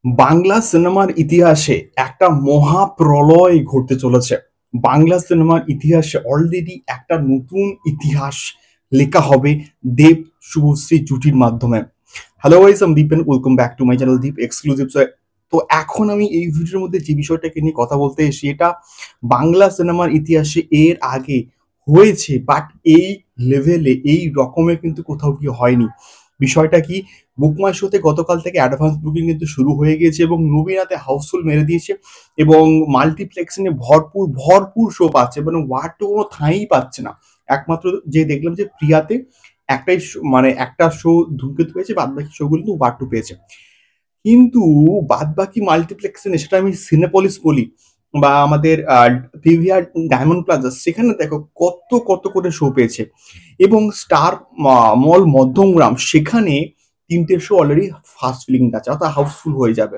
বাংলা সিনেমার ইতিহাসে একটা মহাপ্রলয় ঘটতে চলেছে। বাংলা সিনেমার ইতিহাসে অলরেডি একটা নতুন ইতিহাস লেখা হবে দেব শুভশ্রী জুটির মাধ্যমে। হ্যালো গাইস, আমি Deep and welcome back to my channel Deep exclusives. তো এখন আমি এই ভিডিওর মধ্যে যে বিষয়টাকে নিয়ে কথা বলতে এসেছি, এটা বাংলা সিনেমার ইতিহাসে এর আগে হয়েছে, বাট এই লেভেলে এই রকমের কিন্তু কোথাও কি হয়নি। বিষয়টা কি, বুক মাই শোতে গতকাল থেকে অ্যাডভান্স বুকিং কিন্তু শুরু হয়ে গিয়েছে এবং নবীনাতে হাউসফুল মেরে দিয়েছে এবং মাল্টিপ্লেক্সে ভরপুর ভরপুর শো পাচ্ছে, মানে ওয়ার্ড তো কোনো ঠাঁই পাচ্ছে না। একমাত্র যে দেখলাম যে প্রিয়াতে একটাই মানে একটা শো ধূমকেতু পেয়েছে, বাদ বাকি শো গুলো কিন্তু ওয়ার্ড টু পেয়েছে। কিন্তু বাদ বাকি মাল্টিপ্লেক্সে সেটা আমি সিনেপলিস বলি বা আমাদের পিভিআর ডায়মন্ড প্লাজা, সেখানে দেখো কত কত করে শো পেয়েছে। এবং স্টার মল মধ্যমগ্রাম, সেখানে 3টে শো অলরেডি ফার্স্ট ফিলিং আছে, অর্থাৎ হাউসফুল হয়ে যাবে।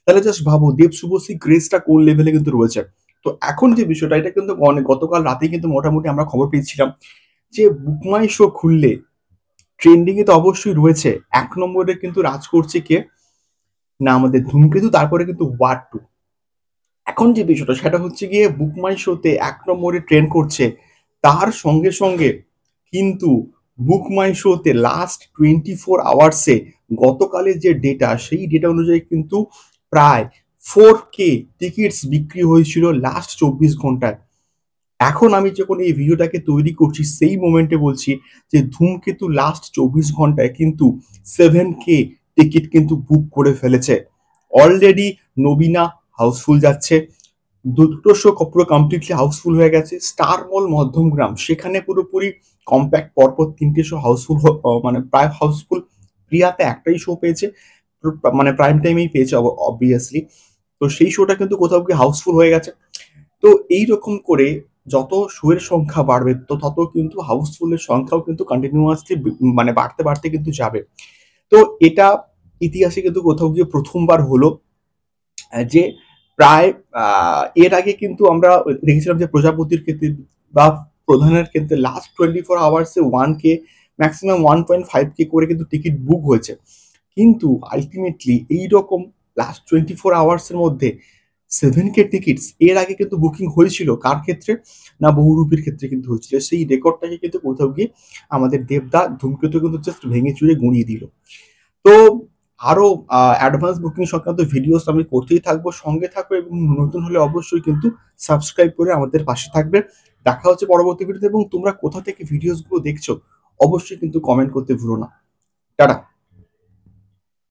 তাহলে জাস্ট ভাবো দেব শুভশ্রী গ্রেসটা কোন লেভেলে কিন্তু রয়েছে। তো এখন যে বিষয়টা, এটা কিন্তু গতকাল রাতেই কিন্তু মোটামুটি আমরা খবর পেয়েছিলাম যে বুকমাই শো খুললে ট্রেন্ডিং এ তো অবশ্যই রয়েছে। 1 নম্বরে কিন্তু রাজ করছে কে না, আমাদের ধূমকেতু, তারপরে কিন্তু ওয়ার টু। এখন যে বিষয়টা সেটা হচ্ছে গিয়ে বুকমাই শোতে 1 নম্বরে ট্রেন্ড করছে, তার সঙ্গে সঙ্গে কিন্তু বুকমাই শোতে লাস্ট 24 আওয়ার্সে গতকালের যে ডেটা, সেই ডেটা অনুযায়ী কিন্তু প্রায় 4K টিকিটস বিক্রি হয়েছিল লাস্ট 24 ঘন্টায়। এখন আমি যখন এই ভিডিওটাকে তৈরি করছি সেই মোমেন্টে বলছি যে ধূমকেতু লাস্ট 24 ঘন্টায় কিন্তু 7K টিকিট কিন্তু বুক করে ফেলেছে অলরেডি। নবীনা হাউসফুল যাচ্ছে, দুটো শো পুরো কমপ্লিটলি হাউসফুল হয়ে গেছে। স্টার মল মধ্যমগ্রাম, সেখানে পুরোপুরি কম্প্যাক্ট পরপর 3টে শো হাউসফুল, মানে প্রায় হাউসফুল। প্রিয়াতে একটাই শো পেয়েছে, মানে প্রাইম টাইমেই পেয়েছে অবভিয়াসলি। তো সেই শোটা কিন্তু কোথাও গিয়ে হাউসফুল হয়ে গেছে। তো এইরকম করে যত শো এর সংখ্যা বাড়বে তো তত কিন্তু হাউসফুলের সংখ্যাও কিন্তু কন্টিনিউয়াসলি মানে বাড়তে বাড়তে কিন্তু যাবে। তো এটা ইতিহাসে কিন্তু কোথাও গিয়ে প্রথমবার হলো যে প্রায় এর আগে কিন্তু আমরা দেখেছিলাম যে প্রজাপতির ক্ষেত্রে বা প্রধানের ক্ষেত্রে লাস্ট 24 আওয়ার্সে 1K, ম্যাক্সিমাম 1.5K করে কিন্তু টিকিট বুক হয়েছে। কিন্তু আলটিমেটলি এইরকম লাস্ট 24 আওয়ার্সের মধ্যে 7K টিকিটস এর আগে কিন্তু বুকিং হয়েছিল কার ক্ষেত্রে না, বহুরূপীর ক্ষেত্রে কিন্তু হয়েছিল। সেই রেকর্ডটাকে কিন্তু কোথাও গিয়ে আমাদের দেবদা ধূমকেতু কিন্তু জাস্ট ভেঙে চুরে গুঁড়িয়ে দিল। তো আরো অ্যাডভান্স বুকিং সংক্রান্ত ভিডিওস আমি করতেই থাকবো, সঙ্গে থাকবো এবং নতুন হলে অবশ্যই কিন্তু সাবস্ক্রাইব করে আমাদের পাশে থাকবে। দেখা হচ্ছে পরবর্তী ভিডিওতে, এবং তোমরা কোথা থেকে ভিডিওস গুলো দেখছো অবশ্যই কিন্তু কমেন্ট করতে ভুলো না। টাটা।